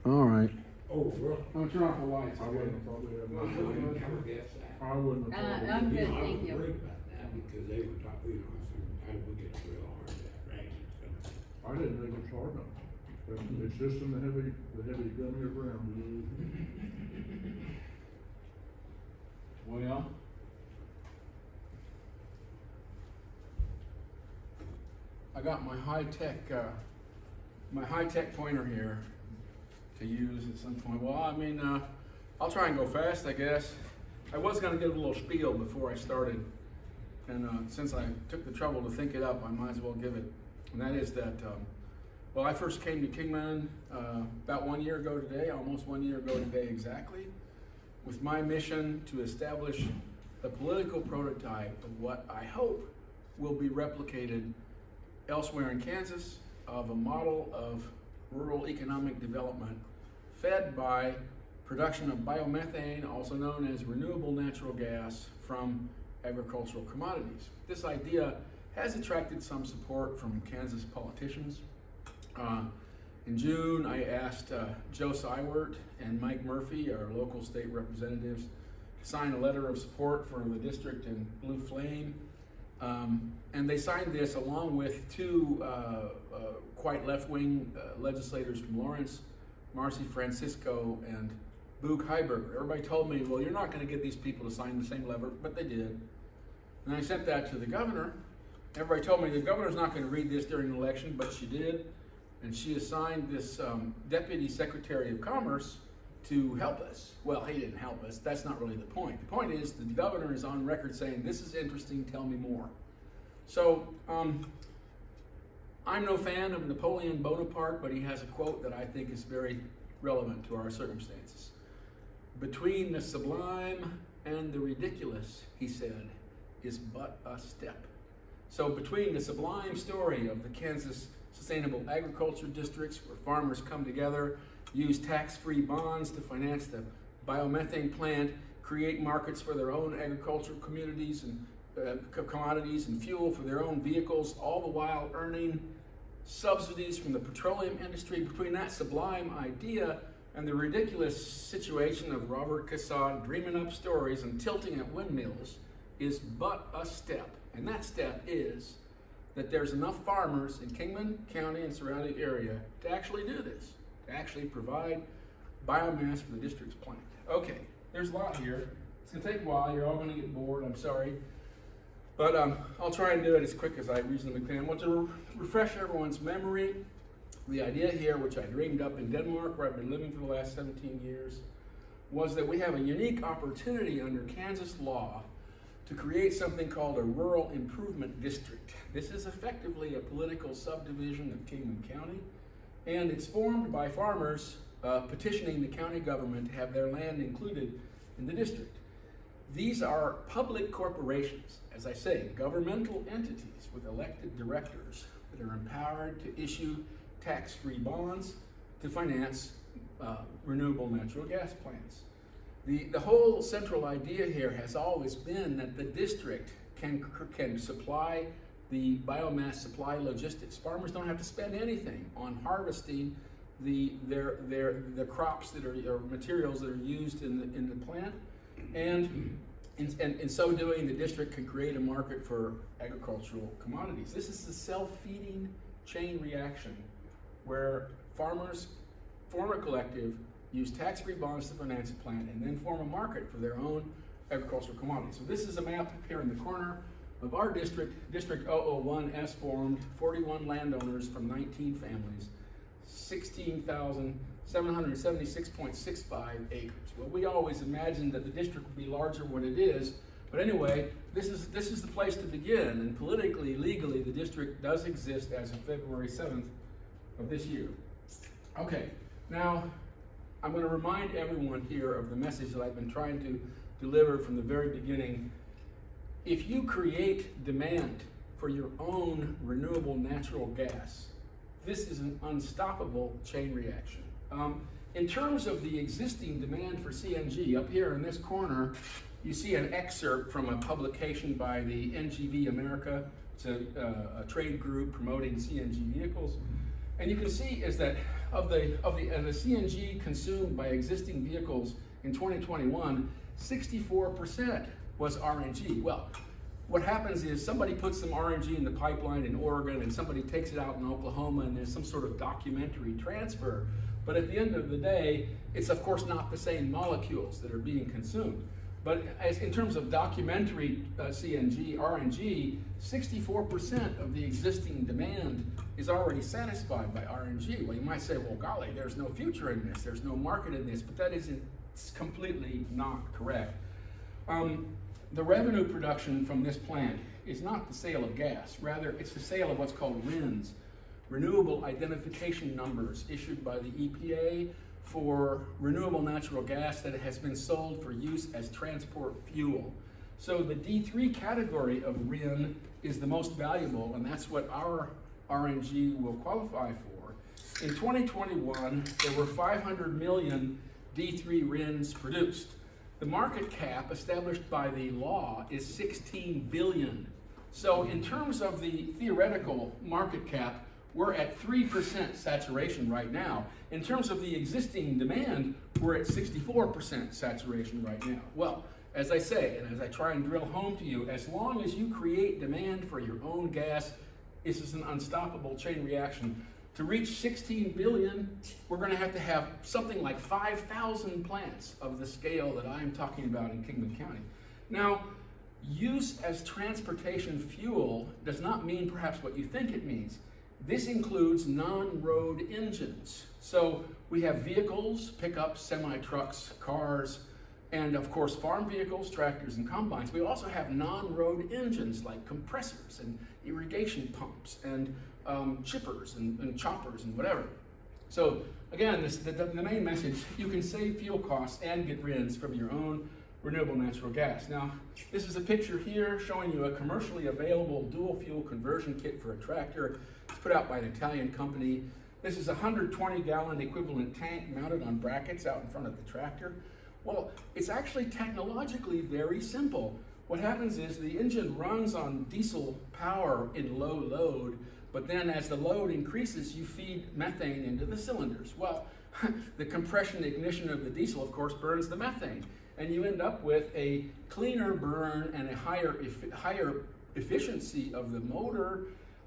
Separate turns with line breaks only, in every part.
All right.
Oh, well.
I'm turning off the lights.
I wouldn't have probably have.
I'm good,
I
thank you.
was worried about that because they were talking, sometimes we get real hard at rain and stuff.
I didn't think it was hard enough. It's just in the heavy gummy ground.
Well, I got my high-tech pointer here to use at some point. Well, I mean, I'll try and go fast, I guess. I was going to give a little spiel before I started, and since I took the trouble to think it up, I might as well give it. And that is that, well, I first came to Kingman about 1 year ago today, almost 1 year ago today exactly, with my mission to establish a political prototype of what I hope will be replicated elsewhere in Kansas, of a model of rural economic development fed by production of biomethane, also known as renewable natural gas from agricultural commodities. This idea has attracted some support from Kansas politicians. In June, I asked Joe Seiwert and Mike Murphy, our local state representatives, to sign a letter of support for the district in Blue Flame. And they signed this along with two quite left-wing legislators from Lawrence, Marcy Francisco and Boog Heiberger. Everybody told me, well, you're not going to get these people to sign the same letter, but they did. And I sent that to the governor. Everybody told me the governor's not going to read this during the election, but she did. And she assigned this Deputy Secretary of Commerce to help us. Well, he didn't help us. That's not really the point. The point is the governor is on record saying, this is interesting, tell me more. So I'm no fan of Napoleon Bonaparte, but he has a quote that I think is very relevant to our circumstances. Between the sublime and the ridiculous, he said, is but a step. So between the sublime story of the Kansas Sustainable Agriculture Districts, where farmers come together, use tax-free bonds to finance the biomethane plant, create markets for their own agricultural communities and commodities and fuel for their own vehicles, all the while earning subsidies from the petroleum industry. Between that sublime idea and the ridiculous situation of Robert Casad dreaming up stories and tilting at windmills is but a step. And that step is that there's enough farmers in Kingman County and surrounding area to actually do this, to actually provide biomass for the district's plant. Okay, there's a lot here. It's gonna take a while. You're all gonna get bored, I'm sorry. But I'll try and do it as quick as I reasonably can. I want to refresh everyone's memory. The idea here, which I dreamed up in Denmark, where I've been living for the last 17 years, was that we have a unique opportunity under Kansas law to create something called a rural improvement district. This is effectively a political subdivision of Kingman County, and it's formed by farmers petitioning the county government to have their land included in the district. These are public corporations, as I say, governmental entities with elected directors that are empowered to issue tax-free bonds to finance renewable natural gas plants. The whole central idea here has always been that the district can supply the biomass supply logistics. Farmers don't have to spend anything on harvesting the crops that are, or materials that are used in the plant, and in so doing, the district can create a market for agricultural commodities. This is a self-feeding chain reaction where farmers form a collective, use tax-free bonds to finance a plant, and then form a market for their own agricultural commodities. So this is a map here in the corner of our district. District 001S formed 41 landowners from 19 families, 16,776.65 acres. Well, we always imagined that the district would be larger when it is, but anyway, this is the place to begin, and politically, legally, the district does exist as of February 7th of this year. Okay, now I'm going to remind everyone here of the message that I've been trying to deliver from the very beginning. If you create demand for your own renewable natural gas, this is an unstoppable chain reaction. In terms of the existing demand for CNG, up here in this corner, you see an excerpt from a publication by the NGV America. It's a trade group promoting CNG vehicles. And you can see is that of the CNG consumed by existing vehicles in 2021, 64% was RNG. Well, what happens is somebody puts some RNG in the pipeline in Oregon and somebody takes it out in Oklahoma and there's some sort of documentary transfer. But at the end of the day, it's of course not the same molecules that are being consumed. But as in terms of documentary CNG, RNG, 64% of the existing demand is already satisfied by RNG. Well, you might say, well, golly, there's no future in this, there's no market in this, but that isn't, it's completely not correct. The revenue production from this plant is not the sale of gas, rather it's the sale of what's called RINs, Renewable Identification Numbers, issued by the EPA for renewable natural gas that has been sold for use as transport fuel. So the D3 category of RIN is the most valuable, and that's what our RNG will qualify for. In 2021, there were 500 million D3 RINs produced. The market cap established by the law is 16 billion. So in terms of the theoretical market cap, we're at 3% saturation right now. In terms of the existing demand, we're at 64% saturation right now. Well, as I say, and as I try and drill home to you, as long as you create demand for your own gas, this is an unstoppable chain reaction. To reach 16 billion, we're going to have something like 5,000 plants of the scale that I'm talking about in Kingman County. Now, use as transportation fuel does not mean perhaps what you think it means. This includes non-road engines. So we have vehicles, pickups, semi-trucks, cars, and of course farm vehicles, tractors, and combines. We also have non-road engines like compressors and irrigation pumps and chippers and choppers and whatever. So again, the main message, you can save fuel costs and get RINs from your own renewable natural gas. Now, this is a picture here showing you a commercially available dual fuel conversion kit for a tractor. It's put out by an Italian company. This is a 120-gallon equivalent tank mounted on brackets out in front of the tractor. Well, it's actually technologically very simple. What happens is the engine runs on diesel power in low load, but then as the load increases, you feed methane into the cylinders. Well, the compression ignition of the diesel, of course, burns the methane, and you end up with a cleaner burn and a higher efficiency of the motor,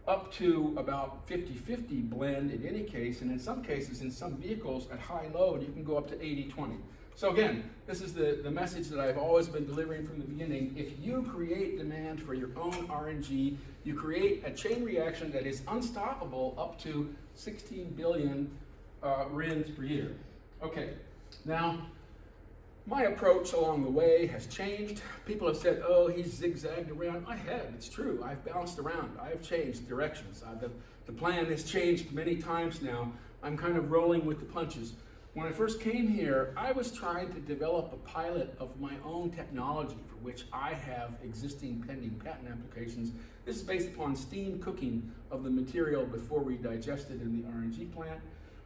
up to about 50-50 blend in any case, and in some cases, in some vehicles at high load, you can go up to 80-20. So again, this is the message that I've always been delivering from the beginning. If you create demand for your own RNG, you create a chain reaction that is unstoppable up to 16 billion RINs per year. Okay, now my approach along the way has changed. People have said, oh, he's zigzagged around. I have, it's true. I've bounced around. I've changed directions. The plan has changed many times now. I'm kind of rolling with the punches. When I first came here, I was trying to develop a pilot of my own technology for which I have existing pending patent applications. This is based upon steam cooking of the material before we digest it in the RNG plant.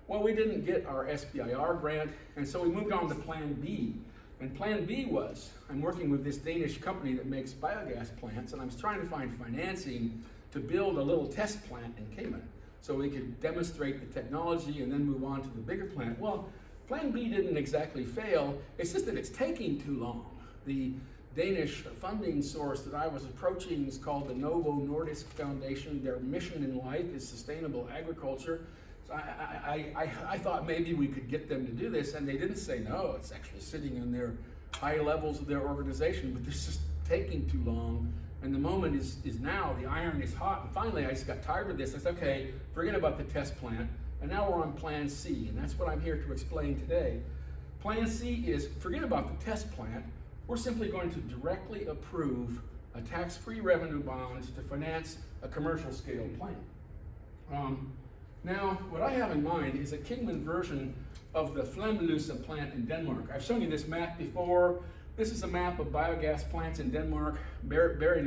Well, we didn't get our SBIR grant, and so we moved on to Plan B. And Plan B was, I'm working with this Danish company that makes biogas plants, and I was trying to find financing to build a little test plant in Kingman so we could demonstrate the technology and then move on to the bigger plant. Well, Plan B didn't exactly fail. It's just that it's taking too long. The Danish funding source that I was approaching is called the Novo Nordisk Foundation. Their mission in life is sustainable agriculture. So I thought maybe we could get them to do this, and they didn't say no. It's actually sitting in their high levels of their organization, but this is taking too long. And the moment is now. The iron is hot. And finally, I just got tired of this. I said, okay, forget about the test plant. And now we're on Plan C, and that's what I'm here to explain today. Plan C is, forget about the test plant. We're simply going to directly approve a tax-free revenue bond to finance a commercial scale plant. Now, what I have in mind is a Kingman version of the Flemløse plant in Denmark. I've shown you this map before. This is a map of biogas plants in Denmark,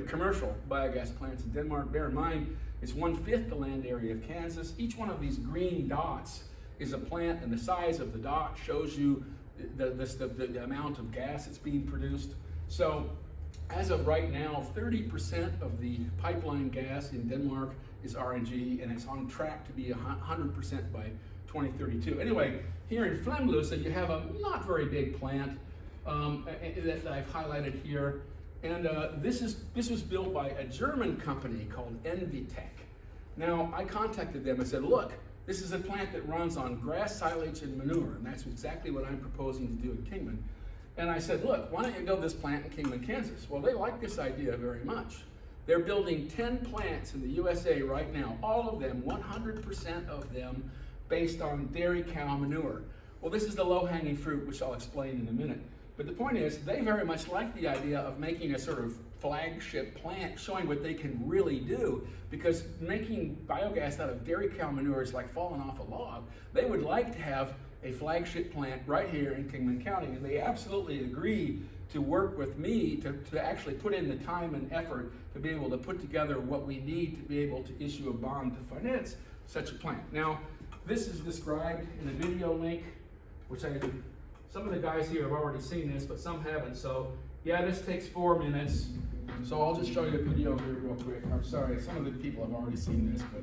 commercial biogas plants in Denmark. Bear in mind, it's 1/5 the land area of Kansas. Each one of these green dots is a plant, and the size of the dot shows you the amount of gas that's being produced. So, as of right now, 30% of the pipeline gas in Denmark is RNG, and it's on track to be 100% by 2032. Anyway, here in Flemlusa, you have a not very big plant that I've highlighted here. And this was built by a German company called Envitech. Now, I contacted them and said, look, this is a plant that runs on grass silage and manure, and that's exactly what I'm proposing to do in Kingman. And I said, look, why don't you build this plant in Kingman, Kansas? Well, they like this idea very much. They're building 10 plants in the USA right now, all of them, 100% of them, based on dairy cow manure. Well, this is the low-hanging fruit, which I'll explain in a minute. But the point is, they very much like the idea of making a sort of flagship plant showing what they can really do, because making biogas out of dairy cow manure is like falling off a log. They would like to have a flagship plant right here in Kingman County, and they absolutely agree to work with me to actually put in the time and effort to be able to put together what we need to be able to issue a bond to finance such a plant. Now, this is described in a video link, which some of the guys here have already seen this, but some haven't. So yeah, this takes 4 minutes. So I'll just show you the video here real quick. I'm sorry, some of the people have already seen this, but.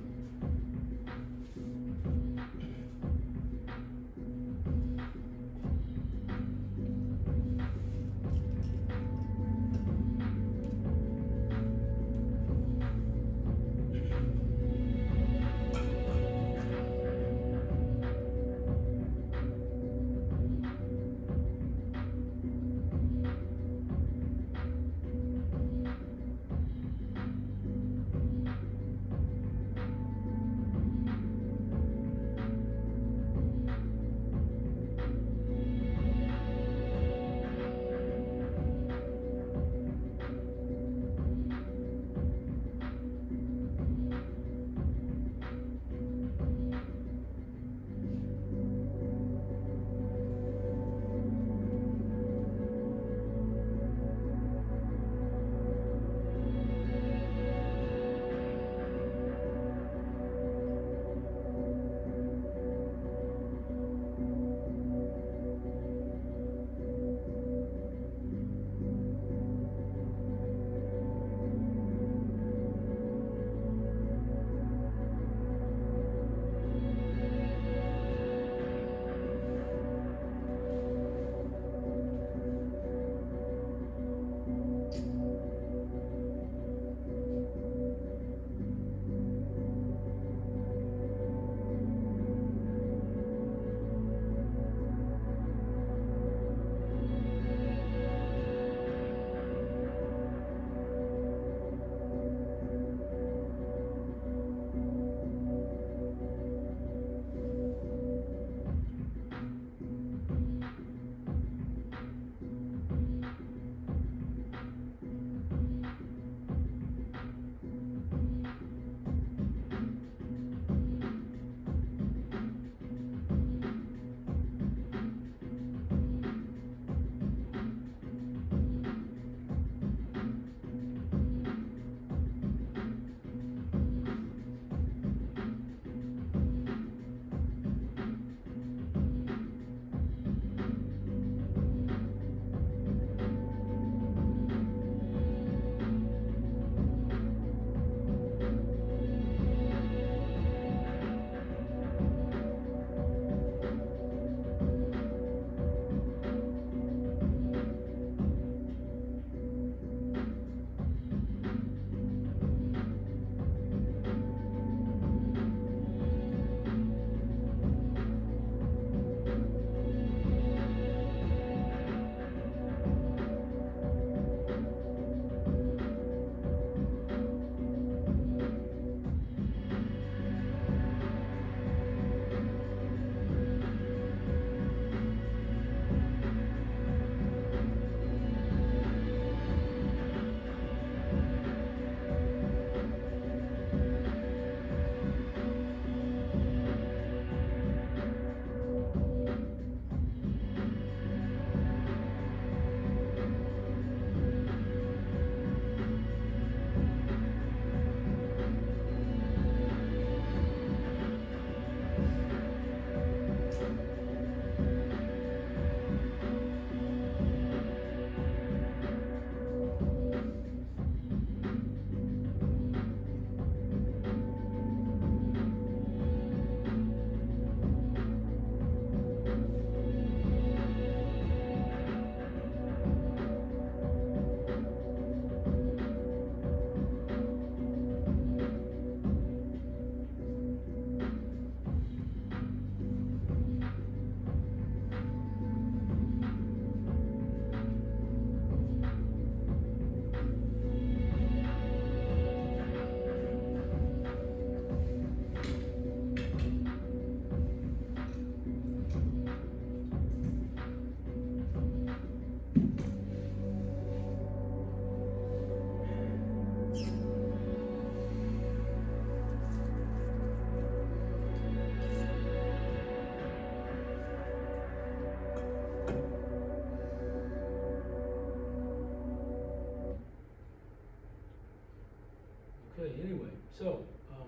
So, where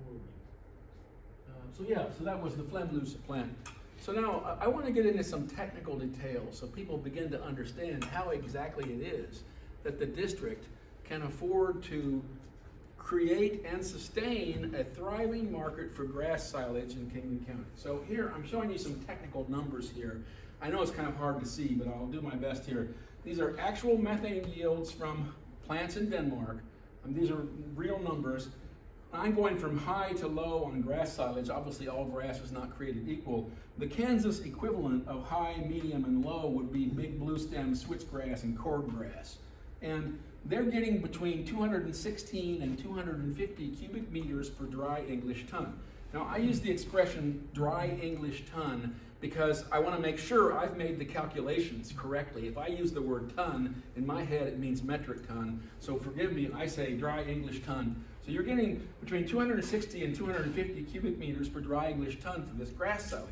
were we? So that was the Flammlusa plant. So now I want to get into some technical details so people begin to understand how exactly it is that the district can afford to create and sustain a thriving market for grass silage in Kingman County. So here, I'm showing you some technical numbers here. I know it's kind of hard to see, but I'll do my best here. These are actual methane yields from plants in Denmark. These are real numbers. I'm going from high to low on grass silage. Obviously, all grass is not created equal. The Kansas equivalent of high, medium, and low would be big blue stem switchgrass and cordgrass. And they're getting between 216 and 250 cubic meters per dry English ton. Now, I use the expression dry English ton because I want to make sure I've made the calculations correctly. If I use the word ton, in my head it means metric ton. So forgive me, I say dry English ton. So you're getting between 260 and 250 cubic meters per dry English ton for this grass silage.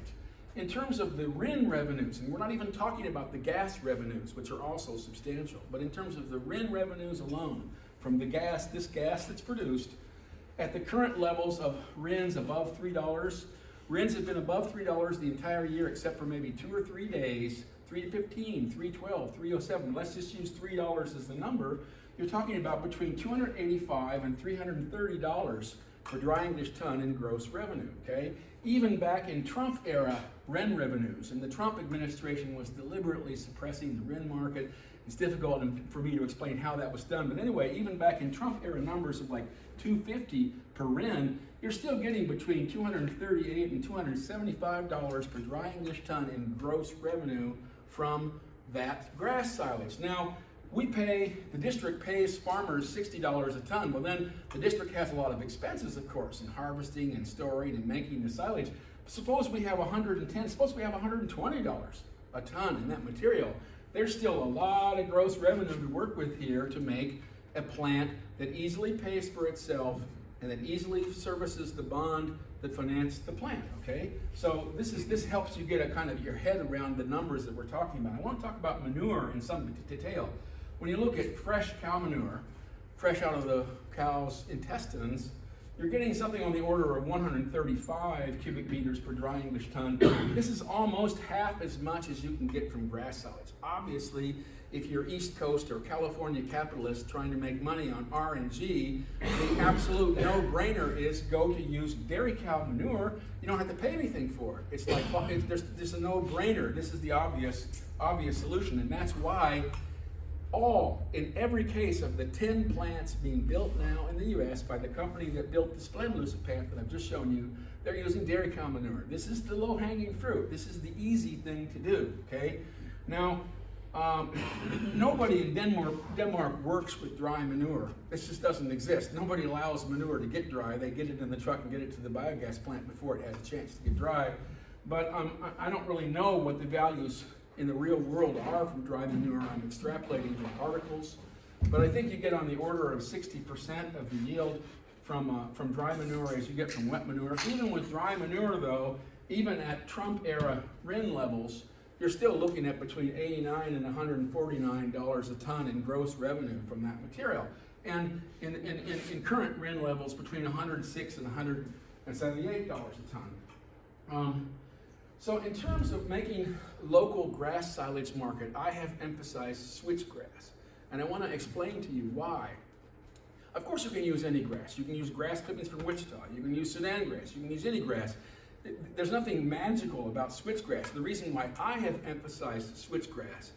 In terms of the RIN revenues, and we're not even talking about the gas revenues, which are also substantial, but in terms of the RIN revenues alone, from the gas, this gas that's produced, at the current levels of RINs above $3, RINs have been above $3 the entire year except for maybe 2 or 3 days, 3.15, 3.12, 3.07. Let's just use $3 as the number. You're talking about between $285 and $330 per dry English ton in gross revenue, okay? Even back in Trump era RIN revenues, and the Trump administration was deliberately suppressing the RIN market. It's difficult for me to explain how that was done, but anyway, even back in Trump era numbers of like $250 per RIN, you're still getting between $238 and $275 per dry English ton in gross revenue from that grass silage. Now, the district pays farmers $60 a ton. Well, then the district has a lot of expenses, of course, in harvesting and storing and making the silage. Suppose we have suppose we have $120 a ton in that material. There's still a lot of gross revenue to work with here to make a plant that easily pays for itself and that easily services the bond that financed the plant, okay? So this helps you get a kind of your head around the numbers that we're talking about. I want to talk about manure in some detail. When you look at fresh cow manure, fresh out of the cow's intestines, you're getting something on the order of 135 cubic meters per dry English ton. This is almost half as much as you can get from grass silage. Obviously, if you're East Coast or California capitalists trying to make money on RNG, the absolute no-brainer is go to use dairy cow manure. You don't have to pay anything for it. It's like, there's a no-brainer. This is the obvious solution, and that's why in every case of the 10 plants being built now in the U.S. by the company that built this Flammlusa plant that I've just shown you, they're using dairy cow manure. This is the low-hanging fruit. This is the easy thing to do, okay? Now, nobody in Denmark works with dry manure. This just doesn't exist. Nobody allows manure to get dry. They get it in the truck and get it to the biogas plant before it has a chance to get dry. But I don't really know what the values in the real world are from dry manure. I'm extrapolating from articles, but I think you get on the order of 60% of the yield from dry manure as you get from wet manure. Even with dry manure though, even at Trump era RIN levels, you're still looking at between $89 and $149 a ton in gross revenue from that material. And in current RIN levels, between $106 and $178 a ton. So in terms of making local grass silage market, I have emphasized switchgrass. And I want to explain to you why. Of course you can use any grass. You can use grass clippings from Wichita. You can use Sudan grass. You can use any grass. There's nothing magical about switchgrass. The reason why I have emphasized switchgrass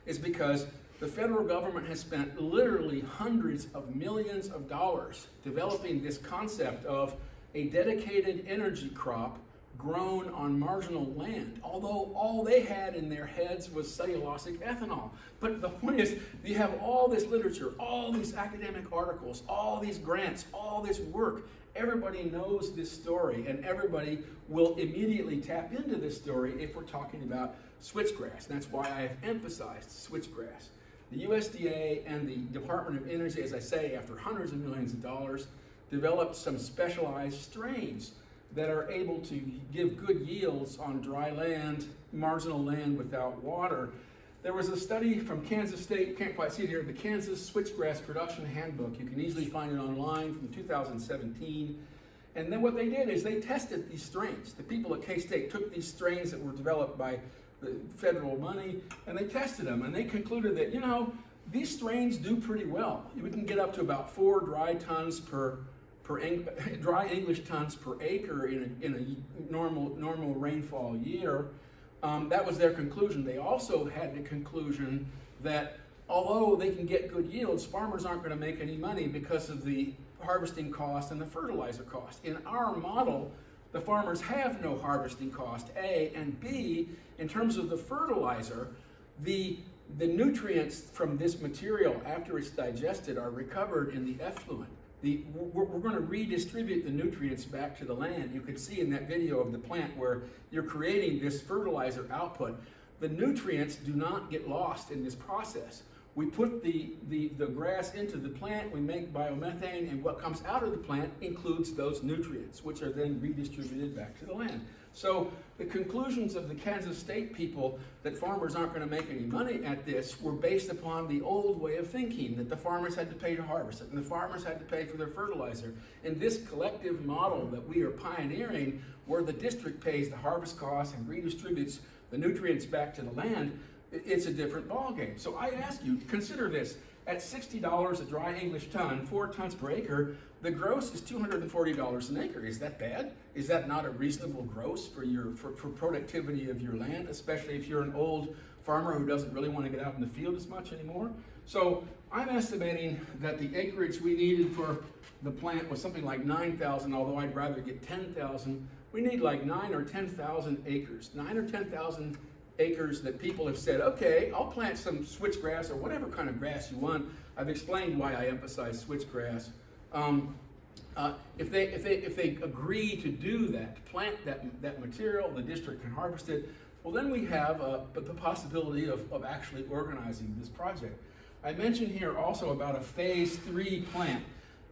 is because the federal government has spent literally hundreds of millions of dollars developing this concept of a dedicated energy crop grown on marginal land, although all they had in their heads was cellulosic ethanol. But the point is, you have all this literature, all these academic articles, all these grants, all this work. Everybody knows this story, and everybody will immediately tap into this story if we're talking about switchgrass. That's why I have emphasized switchgrass. The USDA and the Department of Energy, as I say, after hundreds of millions of dollars, developed some specialized strains that are able to give good yields on dry land, marginal land without water. There was a study from Kansas State, you can't quite see it here, the Kansas Switchgrass Production Handbook. You can easily find it online from 2017. And then what they did is they tested these strains. The people at K-State took these strains that were developed by the federal money, and they tested them, and they concluded that, you know, these strains do pretty well. We can get up to about 4 dry English tons per acre in a normal rainfall year. That was their conclusion. They also had the conclusion that although they can get good yields, farmers aren't going to make any money because of the harvesting cost and the fertilizer cost. In our model, the farmers have no harvesting cost, A, and B, in terms of the fertilizer, the nutrients from this material after it's digested are recovered in the effluent. We're going to redistribute the nutrients back to the land. You could see in that video of the plant where you're creating this fertilizer output. The nutrients do not get lost in this process. We put the grass into the plant, we make biomethane, and what comes out of the plant includes those nutrients, which are then redistributed back to the land. So the conclusions of the Kansas State people that farmers aren't going to make any money at this were based upon the old way of thinking, that the farmers had to pay to harvest it, and the farmers had to pay for their fertilizer. In this collective model that we are pioneering, where the district pays the harvest costs and redistributes the nutrients back to the land, it's a different ballgame. So I ask you, consider this. At $60 a dry English ton, 4 tons per acre, the gross is $240 an acre. Is that bad? Is that not a reasonable gross for productivity of your land, especially if you're an old farmer who doesn't really want to get out in the field as much anymore? So I'm estimating that the acreage we needed for the plant was something like 9,000, although I'd rather get 10,000. We need like 9 or 10,000 acres. 9 or 10,000 acres that people have said, okay, I'll plant some switchgrass or whatever kind of grass you want. I've explained why I emphasize switchgrass. If they agree to do that, to plant that material, the district can harvest it, well then we have the possibility of actually organizing this project. I mentioned here also about a phase 3 plant.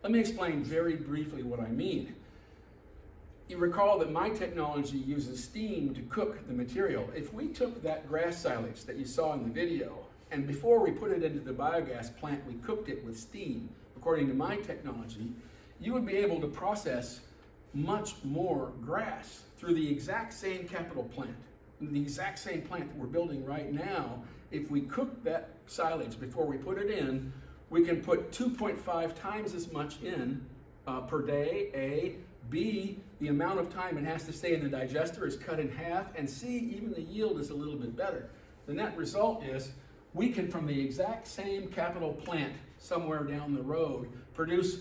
Let me explain very briefly what I mean. You recall that my technology uses steam to cook the material. If we took that grass silage that you saw in the video, and before we put it into the biogas plant, we cooked it with steam, according to my technology, you would be able to process much more grass through the exact same capital plant, the exact same plant that we're building right now. If we cook that silage before we put it in, we can put 2.5 times as much in per day, A. B, the amount of time it has to stay in the digester is cut in half, and C, even the yield is a little bit better. The net result is we can, from the exact same capital plant somewhere down the road, produce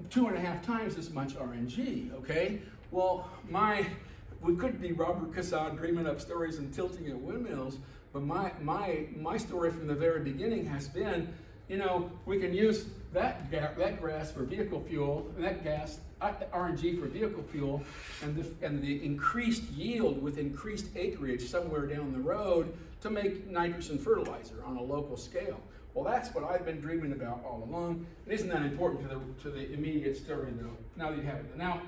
2.5 times as much RNG, okay? Well, we could be Robert Casad dreaming up stories and tilting at windmills, but my story from the very beginning has been, you know, we can use that grass for vehicle fuel, and that gas, RNG for vehicle fuel, and the increased yield with increased acreage somewhere down the road to make nitrogen fertilizer on a local scale. Well, that's what I've been dreaming about all along. It isn't that important to the immediate story, though, now that you have it. Now,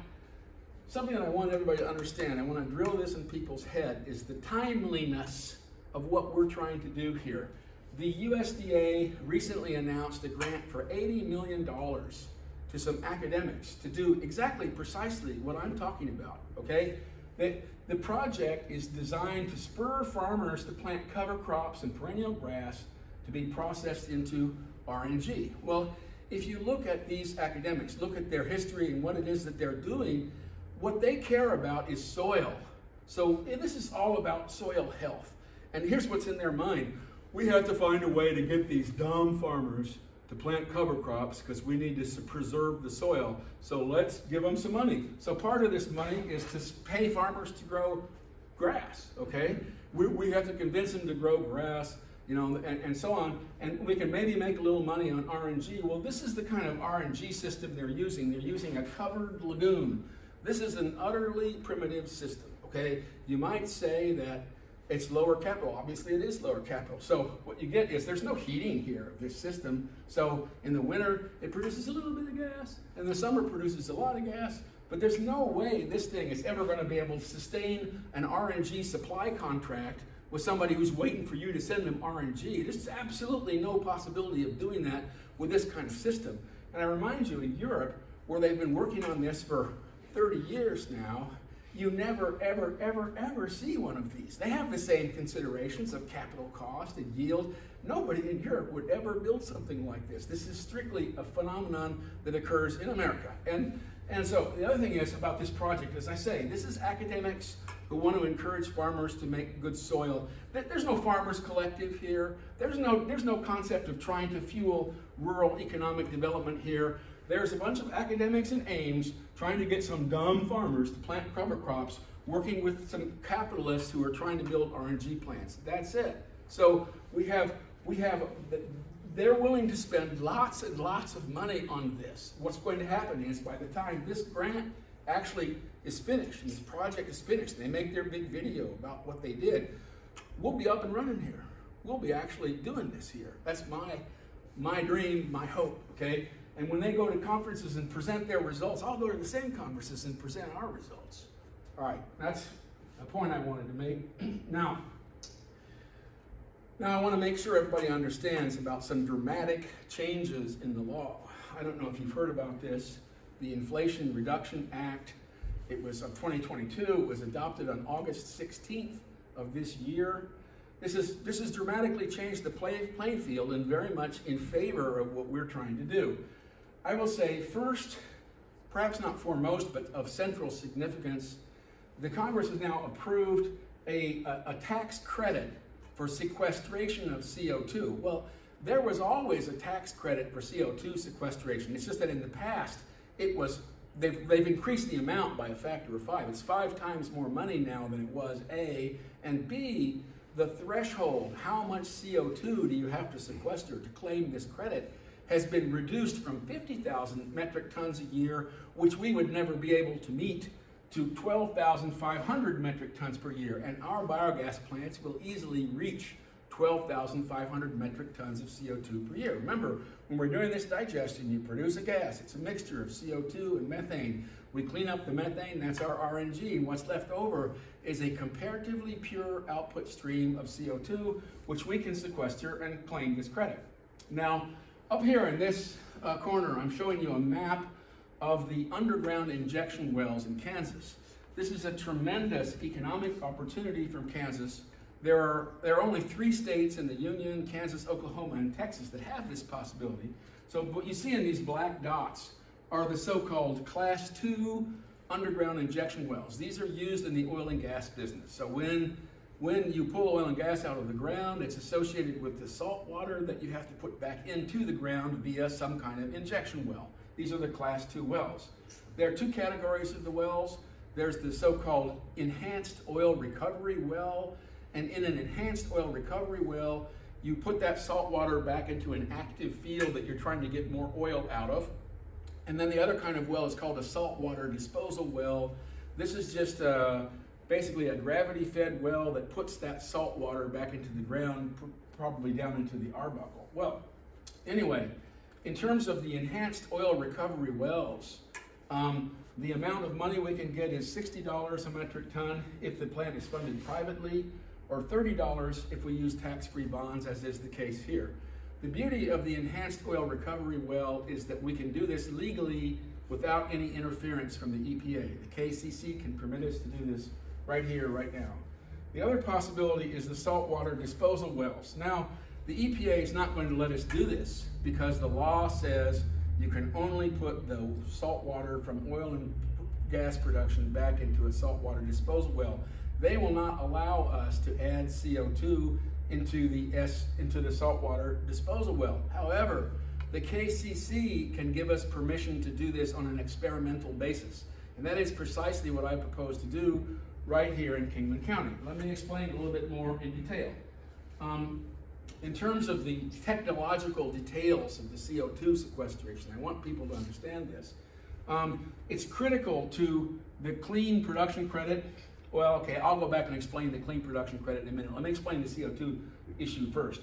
something that I want everybody to understand, I want to drill this in people's head, is the timeliness of what we're trying to do here. The USDA recently announced a grant for $80 million to some academics to do exactly precisely what I'm talking about, okay? The project is designed to spur farmers to plant cover crops and perennial grass to be processed into RNG. Well, if you look at these academics, look at their history and what it is that they're doing, what they care about is soil. So this is all about soil health. And here's what's in their mind. We have to find a way to get these dumb farmers to plant cover crops because we need to preserve the soil. So let's give them some money. So part of this money is to pay farmers to grow grass, okay? We have to convince them to grow grass, you know, and so on. And we can maybe make a little money on RNG. Well, this is the kind of RNG system they're using. They're using a covered lagoon. This is an utterly primitive system, okay? You might say that it's lower capital. Obviously, it is lower capital. So what you get is there's no heating here of this system. So in the winter, it produces a little bit of gas. In the summer, it produces a lot of gas. But there's no way this thing is ever going to be able to sustain an RNG supply contract with somebody who's waiting for you to send them RNG. There's absolutely no possibility of doing that with this kind of system. And I remind you, in Europe, where they've been working on this for 30 years now, you never, ever, ever, ever see one of these. They have the same considerations of capital cost and yield. Nobody in Europe would ever build something like this. This is strictly a phenomenon that occurs in America. And so the other thing is about this project, as I say, this is academics who want to encourage farmers to make good soil. There's no farmers collective here. There's no concept of trying to fuel rural economic development here. There's a bunch of academics and aims trying to get some dumb farmers to plant cover crops, working with some capitalists who are trying to build RNG plants. That's it. So they're willing to spend lots and lots of money on this. What's going to happen is by the time this grant actually is finished and this project is finished, and they make their big video about what they did, we'll be up and running here. We'll be actually doing this here. That's my dream, my hope, okay? And when they go to conferences and present their results, I'll go to the same conferences and present our results. All right, that's a point I wanted to make. Now I want to make sure everybody understands about some dramatic changes in the law. I don't know if you've heard about this. The Inflation Reduction Act, it was of 2022, it was adopted on August 16th of this year. This has dramatically changed the playing field and very much in favor of what we're trying to do. I will say first, perhaps not foremost, but of central significance, the Congress has now approved a tax credit for sequestration of CO2. Well, there was always a tax credit for CO2 sequestration. It's just that in the past, they've increased the amount by a factor of 5. It's 5 times more money now than it was, A, and B, the threshold, how much CO2 do you have to sequester to claim this credit, has been reduced from 50,000 metric tons a year, which we would never be able to meet, to 12,500 metric tons per year. And our biogas plants will easily reach 12,500 metric tons of CO2 per year. Remember, when we're doing this digestion, you produce a gas. It's a mixture of CO2 and methane. We clean up the methane, that's our RNG, and what's left over is a comparatively pure output stream of CO2, which we can sequester and claim this credit. Now, up here in this corner, I'm showing you a map of the underground injection wells in Kansas. This is a tremendous economic opportunity from Kansas. There are only 3 states in the Union, Kansas, Oklahoma, and Texas, that have this possibility. So what you see in these black dots are the so-called Class 2 underground injection wells. These are used in the oil and gas business. So when you pull oil and gas out of the ground, it's associated with the salt water that you have to put back into the ground via some kind of injection well. These are the Class 2 wells. There are 2 categories of the wells. There's the so-called enhanced oil recovery well, and in an enhanced oil recovery well, you put that salt water back into an active field that you're trying to get more oil out of. And then the other kind of well is called a saltwater disposal well. This is just basically a gravity-fed well that puts that salt water back into the ground, probably down into the Arbuckle. Well, anyway, in terms of the enhanced oil recovery wells, the amount of money we can get is $60 a metric ton if the plant is funded privately, or $30 if we use tax-free bonds, as is the case here. The beauty of the enhanced oil recovery well is that we can do this legally without any interference from the EPA. The KCC can permit us to do this right here, right now. The other possibility is the saltwater disposal wells. Now, the EPA is not going to let us do this because the law says you can only put the salt water from oil and gas production back into a saltwater disposal well. They will not allow us to add CO2 into the saltwater disposal well. However, the KCC can give us permission to do this on an experimental basis. And that is precisely what I propose to do right here in Kingman County. Let me explain a little bit more in detail. In terms of the technological details of the CO2 sequestration, I want people to understand this. It's critical to the clean production credit. Well, okay, I'll go back and explain the clean production credit in a minute. Let me explain the CO2 issue first.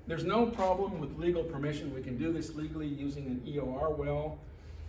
There's no problem with legal permission. We can do this legally using an EOR well.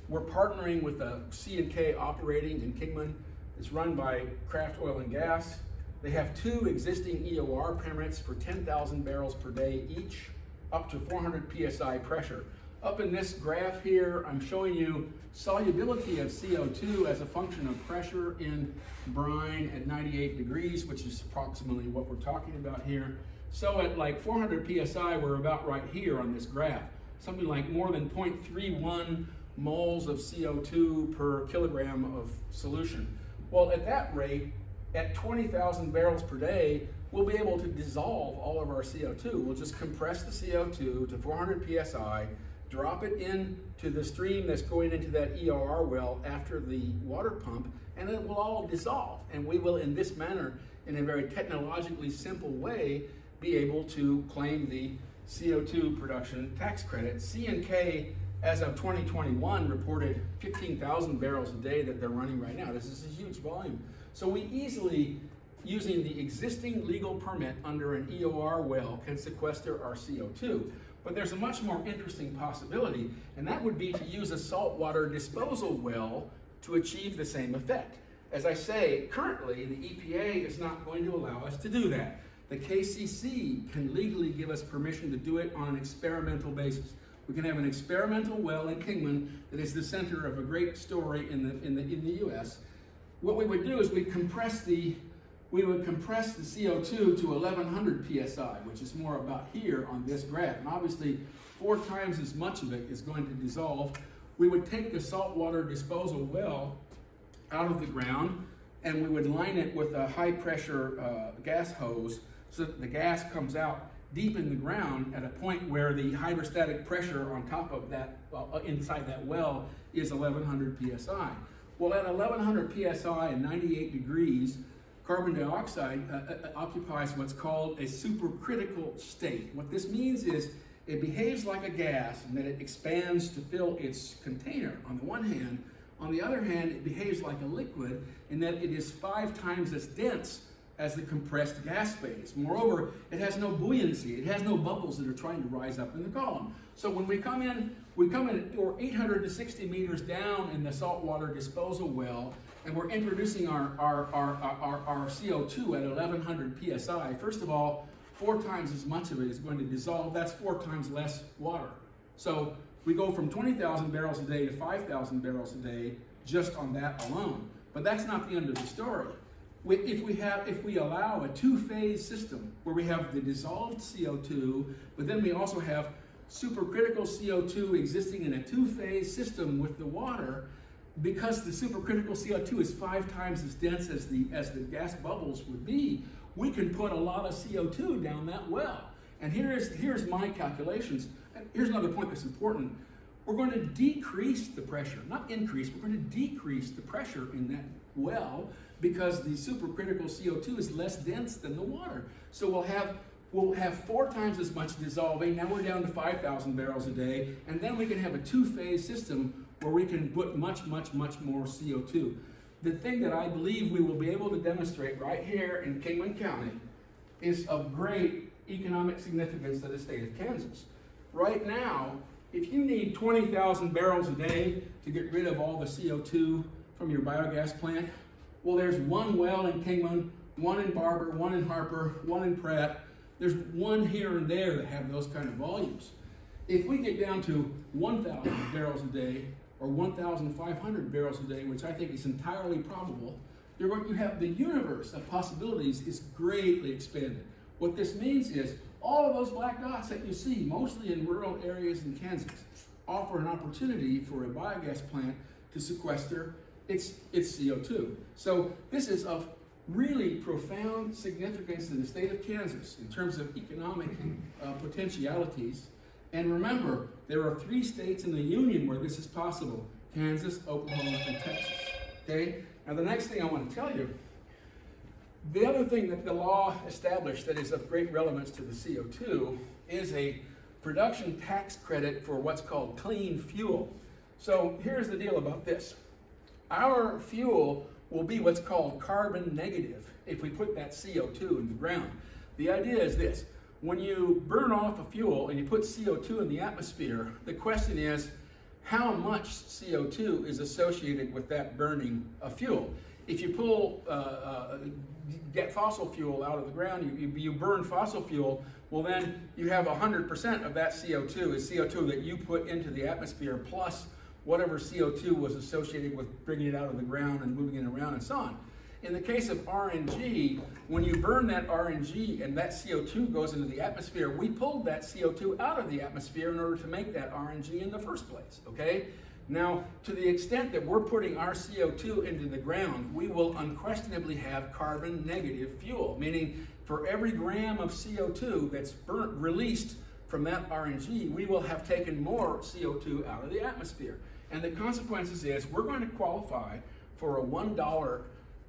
We're partnering with a C&K operating in Kingman. It's run by Kraft Oil and Gas. They have 2 existing EOR permits for 10,000 barrels per day each, up to 400 PSI pressure. Up in this graph here, I'm showing you solubility of CO2 as a function of pressure in brine at 98 degrees, which is approximately what we're talking about here. So at like 400 PSI, we're about right here on this graph. Something like more than 0.31 moles of CO2 per kilogram of solution. Well, at that rate, at 20,000 barrels per day, we'll be able to dissolve all of our CO2. We'll just compress the CO2 to 400 PSI, drop it into the stream that's going into that EOR well after the water pump, and it will all dissolve. And we will, in this manner, in a very technologically simple way, be able to claim the CO2 production tax credit. C&K, as of 2021, reported 15,000 barrels a day that they're running right now. This is a huge volume. So we easily, using the existing legal permit under an EOR well, can sequester our CO2. But there's a much more interesting possibility, and that would be to use a saltwater disposal well to achieve the same effect. As I say, currently, the EPA is not going to allow us to do that. The KCC can legally give us permission to do it on an experimental basis. We can have an experimental well in Kingman that is the center of a great story in the U.S. What we would do is we would compress the CO2 to 1100 psi, which is more about here on this graph. And obviously, 4 times as much of it is going to dissolve. We would take the saltwater disposal well out of the ground, and we would line it with a high pressure gas hose so that the gas comes out deep in the ground at a point where the hydrostatic pressure on top of that, inside that well, is 1100 psi. Well, at 1100 psi and 98 degrees, carbon dioxide occupies what's called a supercritical state. What this means is it behaves like a gas in that it expands to fill its container on the one hand. On the other hand, it behaves like a liquid in that it is 5 times as dense as the compressed gas phase. Moreover, it has no buoyancy. It has no bubbles that are trying to rise up in the column. So when we come in, we're 860 meters down in the saltwater disposal well, and we're introducing our CO2 at 1100 psi. First of all, 4 times as much of it is going to dissolve. That's 4 times less water. So we go from 20,000 barrels a day to 5,000 barrels a day just on that alone. But that's not the end of the story. If we allow a 2-phase system where we have the dissolved CO2, but then we also have supercritical CO2 existing in a 2-phase system with the water, because the supercritical CO2 is 5 times as dense as the gas bubbles would be, we can put a lot of CO2 down that well. And here's my calculations. Here's another point that's important. We're going to decrease the pressure, not increase, we're going to decrease the pressure in that well because the supercritical CO2 is less dense than the water. So we'll have 4 times as much dissolving. Now we're down to 5,000 barrels a day, and then we can have a 2-phase system where we can put much, much, much more CO2. The thing that I believe we will be able to demonstrate right here in Kingman County is of great economic significance to the state of Kansas. Right now, if you need 20,000 barrels a day to get rid of all the CO2 from your biogas plant, well, there's 1 well in Kingman, 1 in Barber, 1 in Harper, 1 in Pratt. There's 1 here and there that have those kind of volumes. If we get down to 1,000 barrels a day or 1,500 barrels a day, which I think is entirely probable, you have the universe of possibilities is greatly expanded. What this means is all of those black dots that you see, mostly in rural areas in Kansas, offer an opportunity for a biogas plant to sequester its CO2. So this is of really profound significance to the state of Kansas in terms of economic potentialities. And remember, there are 3 states in the union where this is possible: Kansas, Oklahoma, and Texas. Okay? Now the next thing I want to tell you, the other thing that the law established that is of great relevance to the CO2 is a production tax credit for what's called clean fuel. So here's the deal about this. Our fuel will be what's called carbon negative if we put that CO2 in the ground. The idea is this: when you burn off a fuel and you put CO2 in the atmosphere, the question is, how much CO2 is associated with that burning of fuel? if you pull, get fossil fuel out of the ground, you burn fossil fuel, well then you have 100% of that CO2 is CO2 that you put into the atmosphere plus whatever CO2 was associated with bringing it out of the ground and moving it around and so on. In the case of RNG, when you burn that RNG and that CO2 goes into the atmosphere, we pulled that CO2 out of the atmosphere in order to make that RNG in the first place, okay? Now, to the extent that we're putting our CO2 into the ground, we will unquestionably have carbon negative fuel, meaning for every gram of CO2 that's released from that RNG, we will have taken more CO2 out of the atmosphere. And the consequences is we're going to qualify for a $1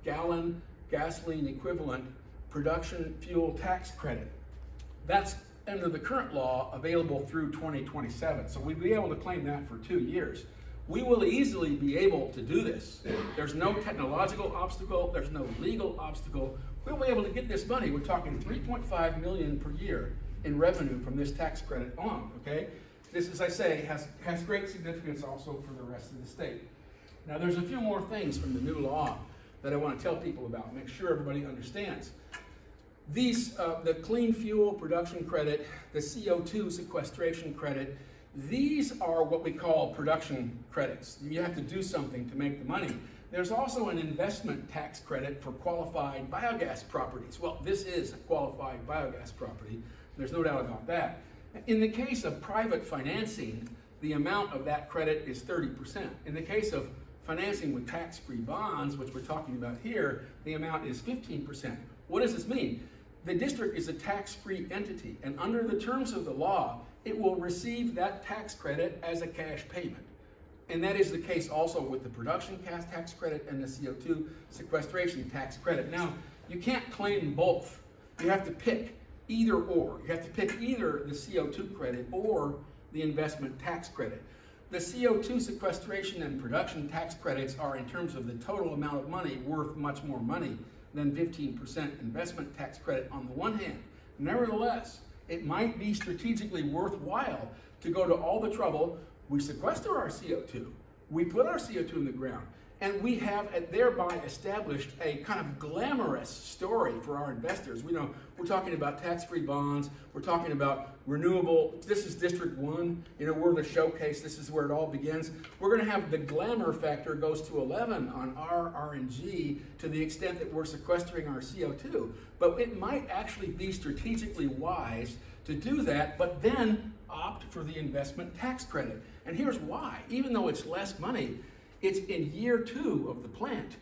gallon gasoline equivalent production fuel tax credit. That's under the current law available through 2027. So we'd be able to claim that for 2 years. We will easily be able to do this. There's no technological obstacle, there's no legal obstacle. We'll be able to get this money. We're talking $3.5 million per year in revenue from this tax credit on, okay? This, as I say, has great significance also for the rest of the state. Now there's a few more things from the new law that I want to tell people about, make sure everybody understands. These, the clean fuel production credit, the CO2 sequestration credit, these are what we call production credits. You have to do something to make the money. There's also an investment tax credit for qualified biogas properties. Well, this is a qualified biogas property. There's no doubt about that. In the case of private financing, the amount of that credit is 30%. In the case of financing with tax-free bonds, which we're talking about here, the amount is 15%. What does this mean? The district is a tax-free entity, and under the terms of the law, it will receive that tax credit as a cash payment. And that is the case also with the production tax credit and the CO2 sequestration tax credit. Now, you can't claim both. You have to pick either or. You have to pick either the CO2 credit or the investment tax credit. The CO2 sequestration and production tax credits are, in terms of the total amount of money, worth much more money than 15% investment tax credit on the one hand. Nevertheless, it might be strategically worthwhile to go to all the trouble. We sequester our CO2, we put our CO2 in the ground, and we have thereby established a kind of glamorous story for our investors. We're talking about tax-free bonds, we're talking about renewable, this is District 1, we're the showcase, this is where it all begins. We're gonna have the glamour factor goes to 11 on our RNG to the extent that we're sequestering our CO2. But it might actually be strategically wise to do that, but then opt for the investment tax credit. And here's why. Even though it's less money, it's in year 2 of the plant.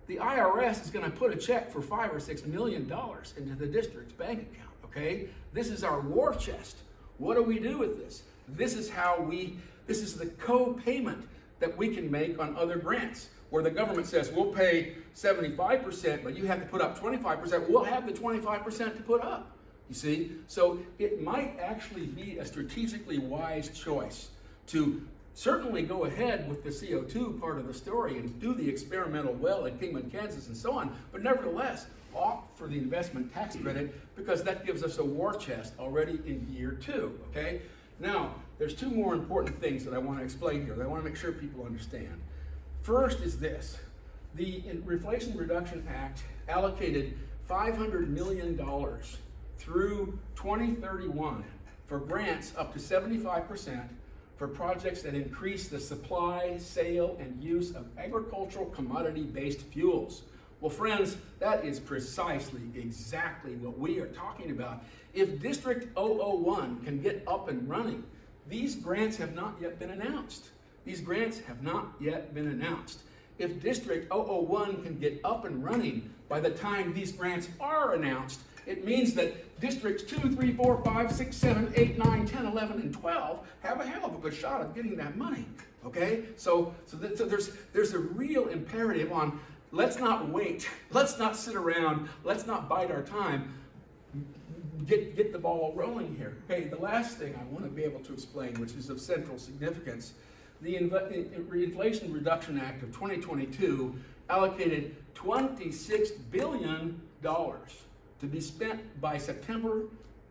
The IRS is going to put a check for $5 or $6 million into the district's bank account, okay? This is our war chest. What do we do with this? This is the co-payment that we can make on other grants, where the government says, we'll pay 75%, but you have to put up 25%. We'll have the 25% to put up, you see? So it might actually be a strategically wise choice to certainly go ahead with the CO2 part of the story and do the experimental well in Kingman, Kansas and so on, but nevertheless, opt for the investment tax credit because that gives us a war chest already in year 2, okay? Now, there's 2 more important things that I want to explain here that I want to make sure people understand. First is this. The Inflation Reduction Act allocated $500 million through 2031 for grants up to 75% for projects that increase the supply, sale, and use of agricultural commodity-based fuels. Well, friends, that is precisely exactly what we are talking about. If District 001 can get up and running, these grants have not yet been announced. These grants have not yet been announced. If District 001 can get up and running by the time these grants are announced, it means that Districts 2, 3, 4, 5, 6, 7, 8, 9, 10, 11, and 12 have a hell of a good shot of getting that money, okay? So there's a real imperative on, let's not wait, let's not sit around, let's not bide our time, get the ball rolling here. Okay, the last thing I want to be able to explain, which is of central significance, the Inflation Reduction Act of 2022 allocated $26 billion to be spent by September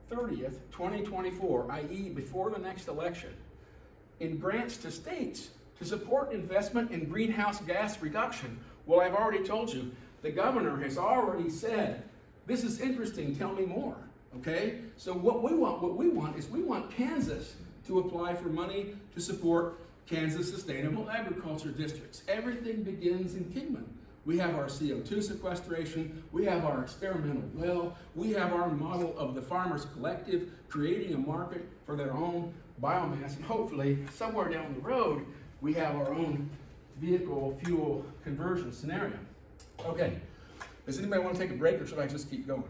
30th, 2024, i.e. before the next election, in grants to states to support investment in greenhouse gas reduction. Well, I've already told you, the governor has already said, this is interesting, tell me more, okay? So what we want is we want Kansas to apply for money to support Kansas Sustainable Agriculture Districts. Everything begins in Kingman. We have our CO2 sequestration, we have our experimental well, we have our model of the farmers collective creating a market for their own biomass, and hopefully somewhere down the road we have our own vehicle fuel conversion scenario. Okay, does anybody want to take a break or should I just keep going?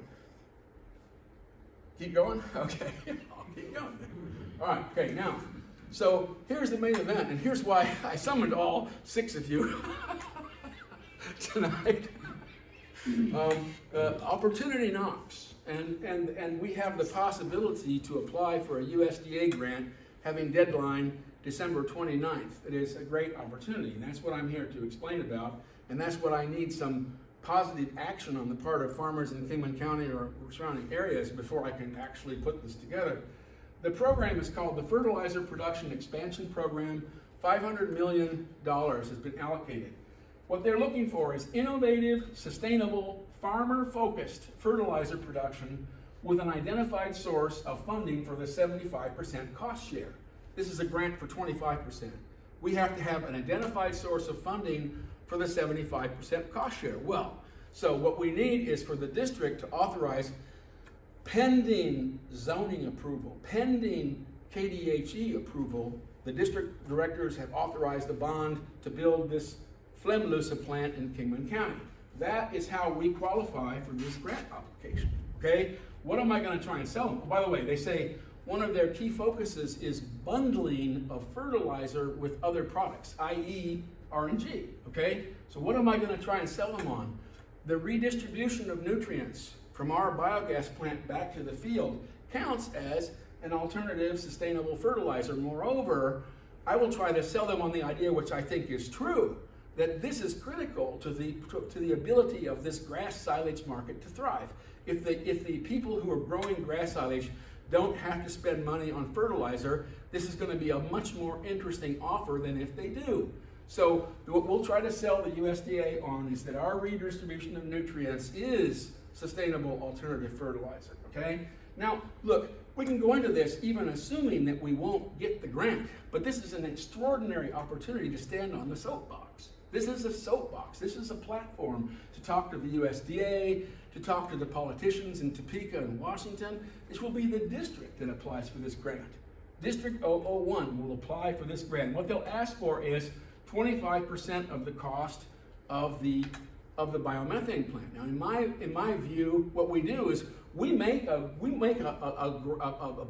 Keep going? Okay, I'll keep going. All right, okay, now, so here's the main event, and here's why I summoned all 6 of you tonight. Opportunity knocks, and we have the possibility to apply for a USDA grant having deadline December 29th. It is a great opportunity, and that's what I'm here to explain about, and that's what I need some positive action on the part of farmers in Kingman County or surrounding areas before I can actually put this together. The program is called the Fertilizer Production Expansion Program. $500 million has been allocated. What they're looking for is innovative, sustainable, farmer-focused fertilizer production with an identified source of funding for the 75% cost share. This is a grant for 25%. We have to have an identified source of funding for the 75% cost share. Well, so what we need is for the district to authorize, pending zoning approval, pending KDHE approval, the district directors have authorized a bond to build this Flemlusa plant in Kingman County. That is how we qualify for this grant application, okay? What am I gonna try and sell them? Oh, by the way, they say one of their key focuses is bundling of fertilizer with other products, i.e. RNG, okay? So what am I gonna try and sell them on? The redistribution of nutrients from our biogas plant back to the field counts as an alternative sustainable fertilizer. Moreover, I will try to sell them on the idea, which I think is true, that this is critical to the ability of this grass silage market to thrive. If the people who are growing grass silage don't have to spend money on fertilizer, this is going to be a much more interesting offer than if they do. So what we'll try to sell the USDA on is that our redistribution of nutrients is sustainable alternative fertilizer, okay? Now, look, we can go into this even assuming that we won't get the grant, but this is an extraordinary opportunity to stand on the soapbox. This is a soapbox. This is a platform to talk to the USDA, to talk to the politicians in Topeka and Washington. This will be the district that applies for this grant. District 001 will apply for this grant. What they'll ask for is 25% of the cost of the biomethane plant. Now, in my view, what we do is we make a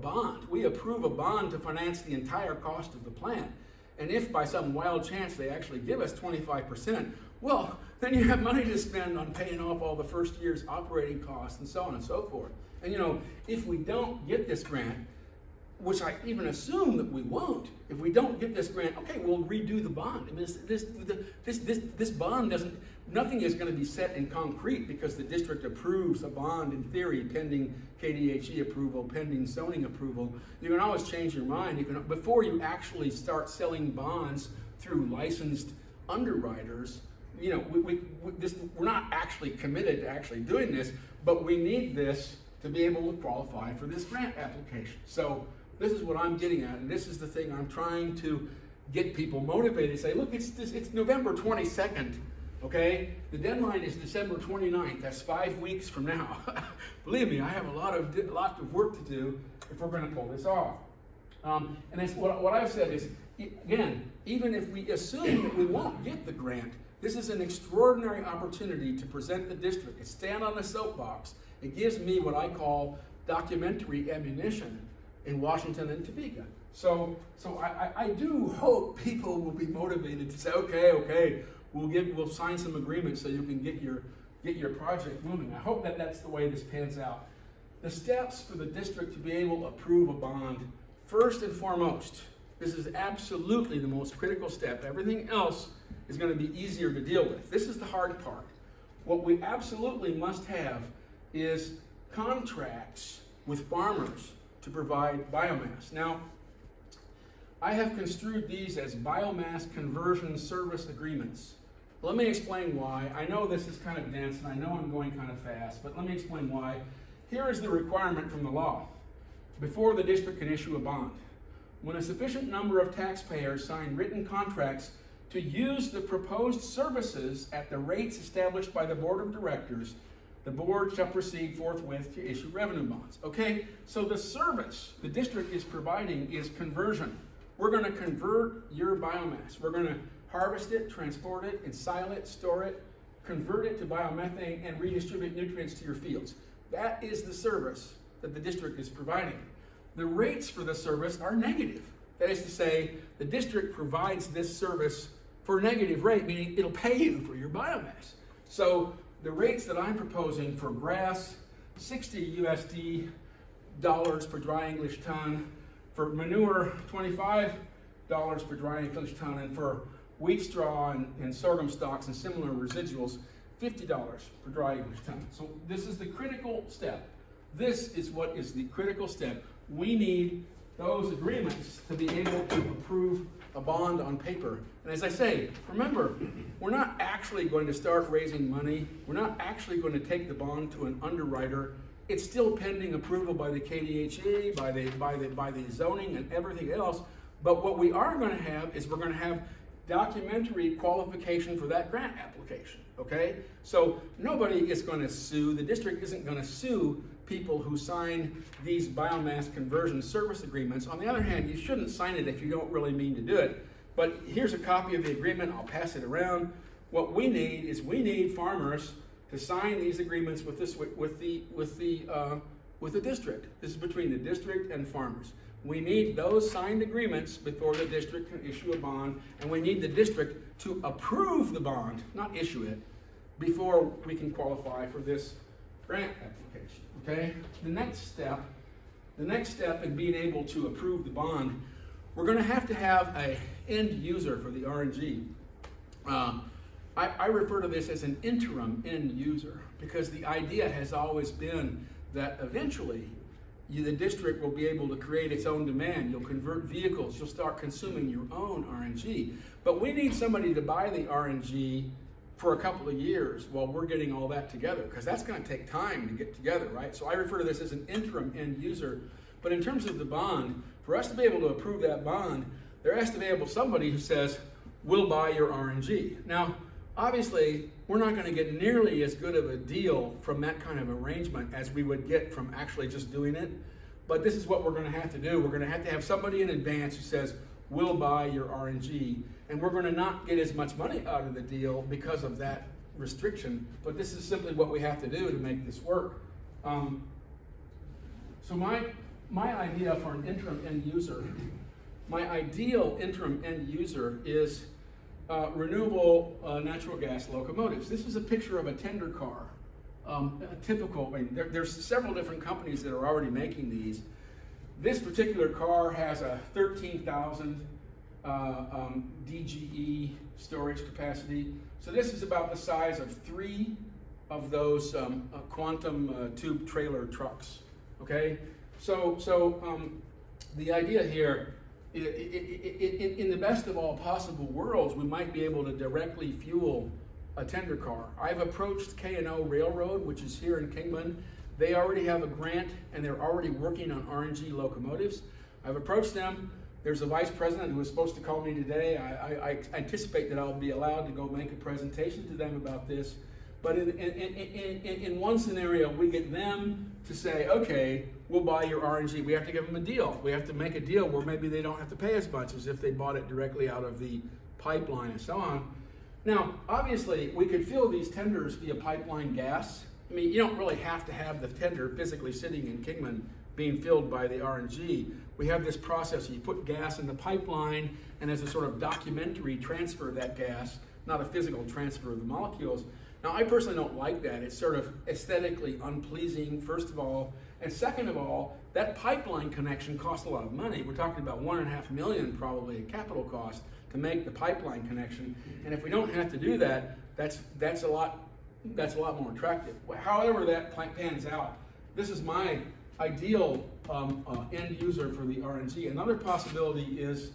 bond. We approve a bond to finance the entire cost of the plant. And if by some wild chance they actually give us 25%, well, then you have money to spend on paying off all the first year's operating costs and so on and so forth. And you know, if we don't get this grant, which I even assume that we won't, if we don't get this grant, okay, we'll redo the bond. I mean, this bond doesn't, nothing is going to be set in concrete because the district approves a bond in theory pending KDHE approval, pending zoning approval. You can always change your mind. You can, before you actually start selling bonds through licensed underwriters, you know, we're not actually committed to actually doing this, but we need this to be able to qualify for this grant application. So this is what I'm getting at, and this is the thing I'm trying to get people motivated to say, look, it's November 22nd, okay? The deadline is December 29th. That's 5 weeks from now. Believe me, I have a lot of work to do if we're going to pull this off. And that's what I've said is, again, even if we assume that we won't get the grant, this is an extraordinary opportunity to present the district and stand on the soapbox. It gives me what I call documentary ammunition in Washington and Topeka. So I do hope people will be motivated to say, okay, we'll sign some agreements so you can get your project moving. I hope that that's the way this pans out. The steps for the district to be able to approve a bond, first and foremost, this is absolutely the most critical step. Everything else is going to be easier to deal with. This is the hard part. What we absolutely must have is contracts with farmers to provide biomass. Now, I have construed these as biomass conversion service agreements. Let me explain why. I know this is kind of dense, and I know I'm going kind of fast, but let me explain why. Here is the requirement from the law. Before the district can issue a bond, when a sufficient number of taxpayers sign written contracts to use the proposed services at the rates established by the board of directors, the board shall proceed forthwith to issue revenue bonds. Okay, so the service the district is providing is conversion. We're going to convert your biomass. We're going to harvest it, transport it, ensile it, store it, convert it to biomethane, and redistribute nutrients to your fields. That is the service that the district is providing. The rates for the service are negative. That is to say, the district provides this service for a negative rate, meaning it'll pay you for your biomass. So the rates that I'm proposing for grass, 60 USD dollars per dry English ton, for manure, $25 per dry English ton, and for wheat straw and sorghum stalks and similar residuals, $50 per dry English ton. So this is the critical step. This is what is the critical step. We need those agreements to be able to approve a bond on paper. And as I say, remember, we're not actually going to start raising money. We're not actually going to take the bond to an underwriter. It's still pending approval by the KDHE, by the zoning and everything else. But what we are going to have is we're going to have documentary qualification for that grant application, okay? So nobody is going to sue. The district isn't going to sue people who sign these biomass conversion service agreements. On the other hand, you shouldn't sign it if you don't really mean to do it. But here's a copy of the agreement. I'll pass it around. What we need is we need farmers to sign these agreements with the district. This is between the district and farmers. We need those signed agreements before the district can issue a bond, and we need the district to approve the bond, not issue it, before we can qualify for this grant application, okay? The next step in being able to approve the bond, we're gonna have to have an end user for the RNG. I refer to this as an interim end user, because the idea has always been that eventually the district will be able to create its own demand. You'll convert vehicles, you'll start consuming your own RNG. But we need somebody to buy the RNG for a couple of years while we're getting all that together, because that's going to take time to get together, right? So I refer to this as an interim end user. But in terms of the bond, for us to be able to approve that bond, there has to be somebody who says, we'll buy your RNG. Now, obviously, we're not going to get nearly as good of a deal from that kind of arrangement as we would get from actually just doing it. But this is what we're going to have to do. We're going to have somebody in advance who says, we'll buy your RNG. And we're going to not get as much money out of the deal because of that restriction. But this is simply what we have to do to make this work. So my idea for an interim end user, my ideal interim end user is renewable natural gas locomotives. This is a picture of a tender car. There's several different companies that are already making these. This particular car has a 13,000 DGE storage capacity. So this is about the size of 3 of those quantum tube trailer trucks. Okay, so the idea here, in the best of all possible worlds, we might be able to directly fuel a tender car. I've approached K&O Railroad, which is here in Kingman. They already have a grant and they're already working on RNG locomotives. I've approached them. There's a vice president who was supposed to call me today. I anticipate that I'll be allowed to go make a presentation to them about this. But in one scenario, we get them to say, okay, we'll buy your RNG. We have to give them a deal. We have to make a deal where maybe they don't have to pay as much as if they bought it directly out of the pipeline and so on. Now, obviously, we could fill these tenders via pipeline gas. I mean, you don't really have to have the tender physically sitting in Kingman being filled by the RNG. We have this process. You put gas in the pipeline, and as a sort of documentary transfer of that gas, not a physical transfer of the molecules. Now, I personally don't like that. It's sort of aesthetically unpleasing, first of all. And second of all, that pipeline connection costs a lot of money. We're talking about $1.5 million probably in capital cost to make the pipeline connection. And if we don't have to do that, that's a lot more attractive. However that pans out, this is my ideal end user for the RNG. Another possibility is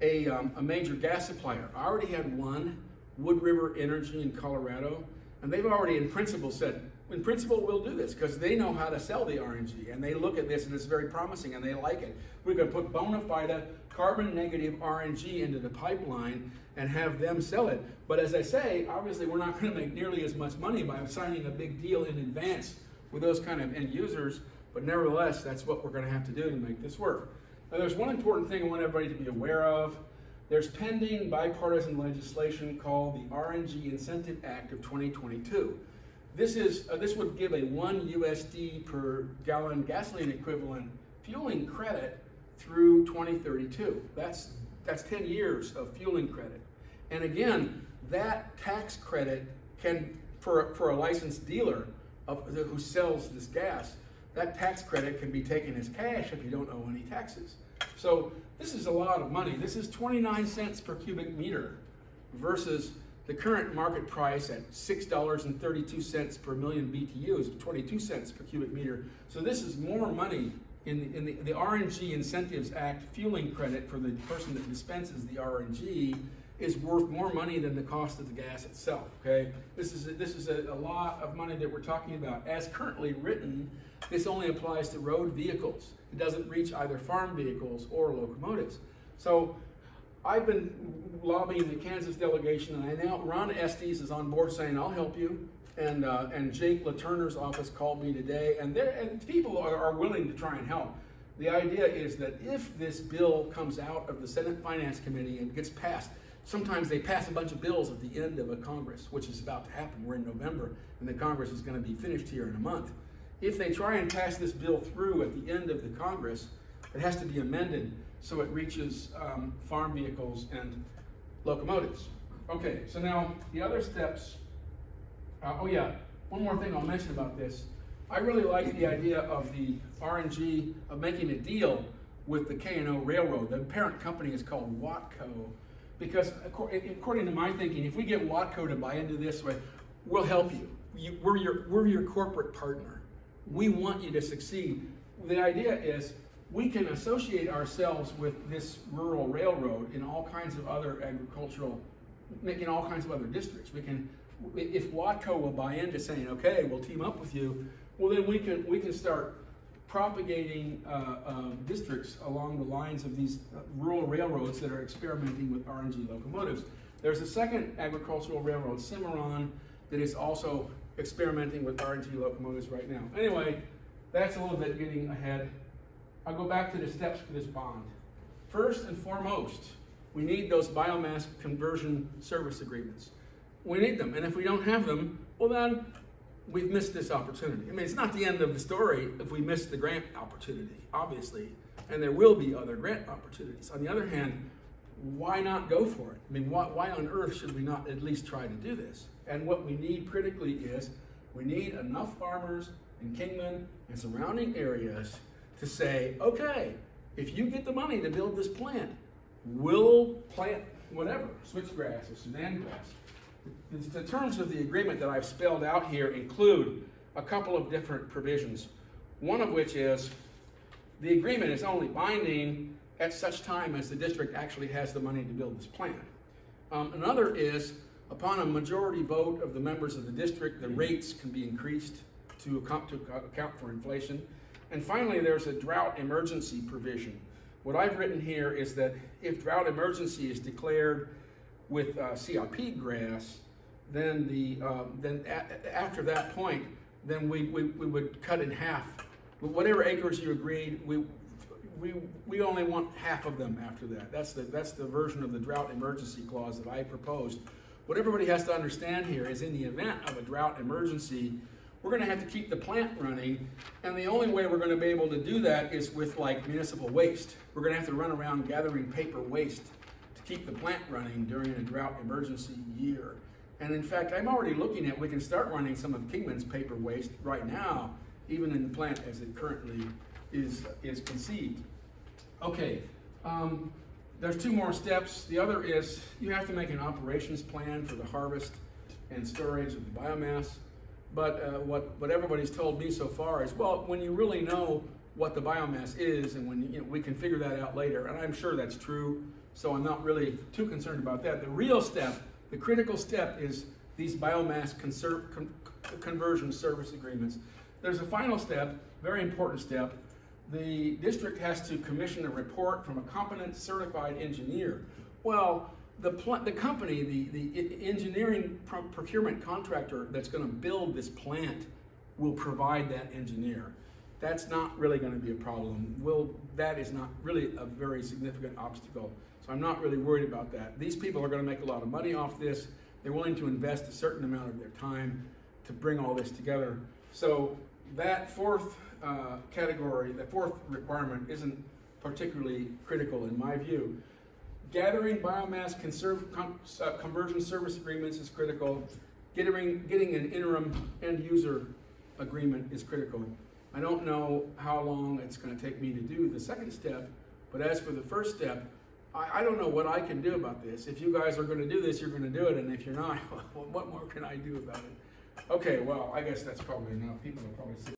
a major gas supplier. I already had one Wood River Energy in Colorado, and they've already in principle said, in principle we'll do this because they know how to sell the RNG, and they look at this and it's very promising and they like it. We're going to put bona fide carbon negative RNG into the pipeline and have them sell it. But as I say, obviously we're not going to make nearly as much money by signing a big deal in advance with those kind of end users, but nevertheless, that's what we're going to have to do to make this work. Now, there's one important thing I want everybody to be aware of. There's pending bipartisan legislation called the RNG Incentive Act of 2022. This would give a $1 USD per gallon gasoline equivalent fueling credit through 2032. That's 10 years of fueling credit. And again, that tax credit can, for a licensed dealer who sells this gas, that tax credit can be taken as cash if you don't owe any taxes. So this is a lot of money. This is 29 cents per cubic meter versus the current market price at $6.32 per million BTUs, 22 cents per cubic meter. So this is more money in the RNG Incentives Act fueling credit for the person that dispenses the RNG is worth more money than the cost of the gas itself, okay? This is a lot of money that we're talking about. As currently written, this only applies to road vehicles. It doesn't reach either farm vehicles or locomotives. So I've been lobbying the Kansas delegation, and I now, Ron Estes is on board saying, I'll help you. And Jake LaTurner's office called me today, and people are willing to try and help. The idea is that if this bill comes out of the Senate Finance Committee and gets passed, sometimes they pass a bunch of bills at the end of a Congress, which is about to happen. We're in November, and the Congress is going to be finished here in a month. If they try and pass this bill through at the end of the Congress, it has to be amended so it reaches farm vehicles and locomotives. Okay, so now the other steps. Oh yeah, one more thing I'll mention about this. I really like the idea of the RNG, of making a deal with the K&O Railroad. The parent company is called Watco, because according to my thinking, if we get Watco to buy into this way, we'll help you. We're your corporate partner. We want you to succeed. The idea is we can associate ourselves with this rural railroad in all kinds of other agricultural, in all kinds of other districts. We can, if Watco will buy into saying, okay, we'll team up with you, well then we can start propagating districts along the lines of these rural railroads that are experimenting with RNG locomotives. There's a second agricultural railroad, Cimarron, that is also experimenting with RNG locomotives right now. Anyway, that's a little bit getting ahead. I'll go back to the steps for this bond. First and foremost, we need those biomass conversion service agreements. We need them, and if we don't have them, well then, we've missed this opportunity. I mean, it's not the end of the story if we miss the grant opportunity, obviously, and there will be other grant opportunities. On the other hand, why not go for it? I mean, why on earth should we not at least try to do this? And what we need critically is we need enough farmers in Kingman and surrounding areas to say, okay, if you get the money to build this plant, we'll plant whatever, switchgrass or Sudan grass. The terms of the agreement that I've spelled out here include a couple of different provisions. One of which is the agreement is only binding at such time as the district actually has the money to build this plant. Another is upon a majority vote of the members of the district, the rates can be increased to account for inflation. And finally, there's a drought emergency provision. What I've written here is that if drought emergency is declared with CRP grass, then after that point, then we would cut in half. Whatever acres you agreed, we only want half of them after that. That's the version of the drought emergency clause that I proposed. What everybody has to understand here is in the event of a drought emergency, we're going to have to keep the plant running, and the only way we're going to be able to do that is with like municipal waste. We're going to have to run around gathering paper waste to keep the plant running during a drought emergency year. And in fact, I'm already looking at, we can start running some of Kingman's paper waste right now, even in the plant as it currently is conceived. Okay, there's two more steps. The other is you have to make an operations plan for the harvest and storage of the biomass. But what everybody's told me so far is, well, when you really know what the biomass is, and when we can figure that out later, and I'm sure that's true, so I'm not really too concerned about that. The real step The critical step is these biomass conversion service agreements. There's a final step, very important step. The district has to commission a report from a competent certified engineer. Well, the company, the engineering procurement contractor that's going to build this plant will provide that engineer. That's not really going to be a problem. That is not really a very significant obstacle. So I'm not really worried about that. These people are going to make a lot of money off this. They're willing to invest a certain amount of their time to bring all this together. So that fourth category, the fourth requirement, isn't particularly critical in my view. Gathering biomass conversion service agreements is critical. Getting an interim end user agreement is critical. I don't know how long it's going to take me to do the second step, but as for the first step, I don't know what I can do about this. If you guys are going to do this, you're going to do it, and if you're not, what more can I do about it? Okay, well, I guess that's probably enough. People are probably sick.